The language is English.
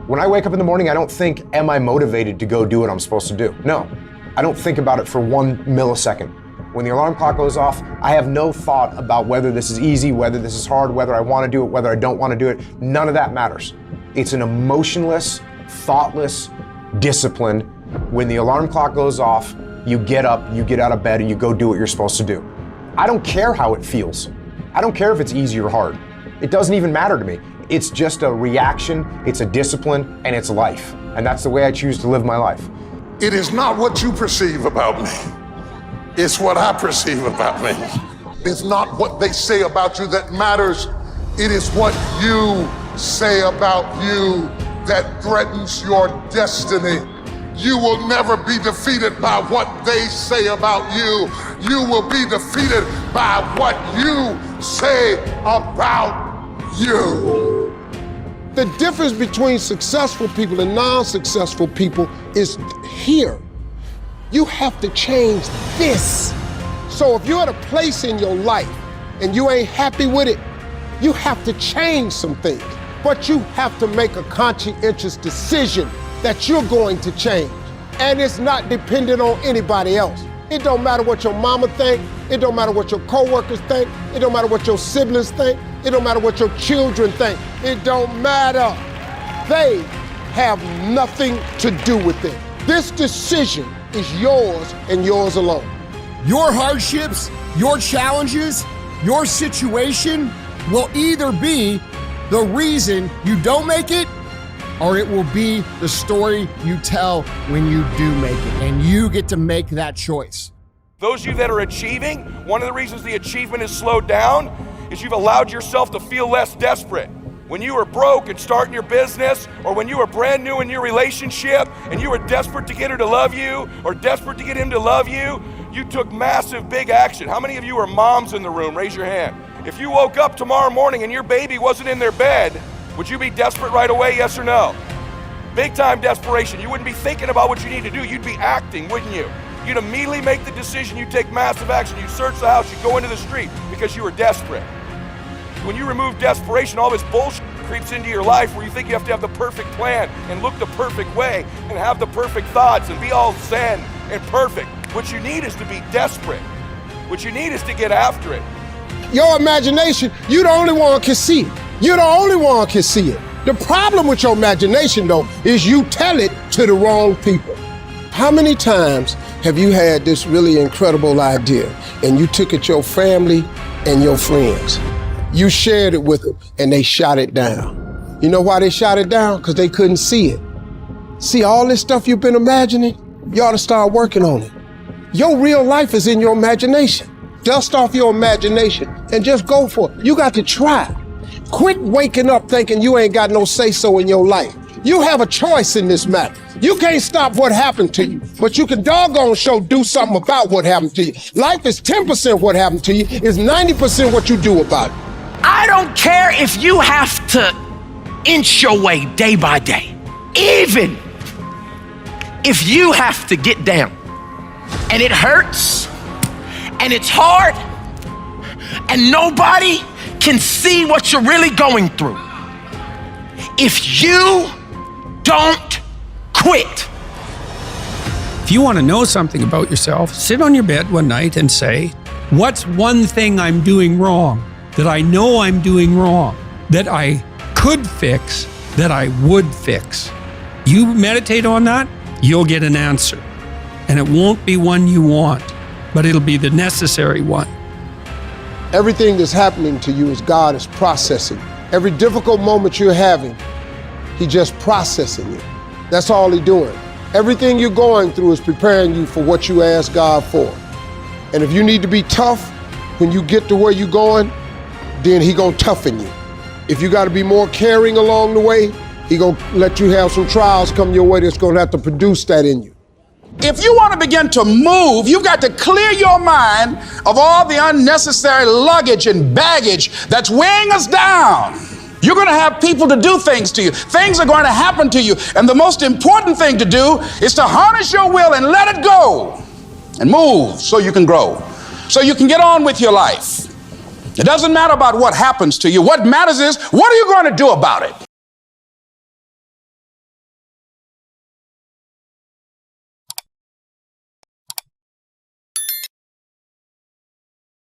When I wake up in the morning, I don't think, am I motivated to go do what I'm supposed to do? No, I don't think about it for 1 millisecond. When the alarm clock goes off, I have no thought about whether this is easy, whether this is hard, whether I want to do it, whether I don't want to do it. None of that matters. It's an emotionless, thoughtless discipline. When the alarm clock goes off, you get up, you get out of bed, and you go do what you're supposed to do. I don't care how it feels. I don't care if it's easy or hard. It doesn't even matter to me. It's just a reaction, it's a discipline, and it's life. And that's the way I choose to live my life. It is not what you perceive about me. It's what I perceive about me. It's not what they say about you that matters. It is what you say about you that threatens your destiny. You will never be defeated by what they say about you. You will be defeated by what you say about you. The difference between successful people and non-successful people is here. You have to change this. So if you're at a place in your life and you ain't happy with it, you have to change some things. But you have to make a conscientious decision that you're going to change. And it's not dependent on anybody else. It don't matter what your mama think. It don't matter what your coworkers think. It don't matter what your siblings think. It don't matter what your children think. It don't matter. They have nothing to do with it. This decision is yours and yours alone. Your hardships, your challenges, your situation will either be the reason you don't make it, or it will be the story you tell when you do make it. And you get to make that choice. Those of you that are achieving, one of the reasons the achievement is slowed down is you've allowed yourself to feel less desperate. When you were broke and starting your business, or when you were brand new in your relationship and you were desperate to get her to love you or desperate to get him to love you, you took massive, big action. How many of you are moms in the room? Raise your hand. If you woke up tomorrow morning and your baby wasn't in their bed, would you be desperate right away, yes or no? Big time desperation. You wouldn't be thinking about what you need to do. You'd be acting, wouldn't you? You'd immediately make the decision. You'd take massive action. You'd search the house. You'd go into the street because you were desperate. When you remove desperation, all this bullshit creeps into your life where you think you have to have the perfect plan and look the perfect way and have the perfect thoughts and be all zen and perfect. What you need is to be desperate. What you need is to get after it. Your imagination, you the only one can see it. You're the only one can see it. The problem with your imagination, though, is you tell it to the wrong people. How many times have you had this really incredible idea and you took it to your family and your friends? You shared it with them and they shot it down. You know why they shot it down? Because they couldn't see it. See, all this stuff you've been imagining, you ought to start working on it. Your real life is in your imagination. Dust off your imagination and just go for it. You got to try. Quit waking up thinking you ain't got no say-so in your life. You have a choice in this matter. You can't stop what happened to you, but you can doggone sure do something about what happened to you. Life is 10% what happened to you, it's 90% what you do about it. I don't care if you have to inch your way day by day, even if you have to get down and it hurts and it's hard and nobody can see what you're really going through. If you don't quit. If you want to know something about yourself, sit on your bed one night and say, what's one thing I'm doing wrong, that I know I'm doing wrong, that I could fix, that I would fix? You meditate on that, you'll get an answer. And it won't be one you want, but it'll be the necessary one. Everything that's happening to you is God is processing. Every difficult moment you're having, He's just processing it. That's all He's doing. Everything you're going through is preparing you for what you ask God for. And if you need to be tough when you get to where you're going, then He gonna toughen you. If you gotta be more caring along the way, He gonna let you have some trials come your way that's gonna have to produce that in you. If you want to begin to move, you've got to clear your mind of all the unnecessary luggage and baggage that's weighing us down. You're going to have people to do things to you. Things are going to happen to you. And the most important thing to do is to harness your will and let it go and move so you can grow, so you can get on with your life. It doesn't matter about what happens to you. What matters is, what are you going to do about it?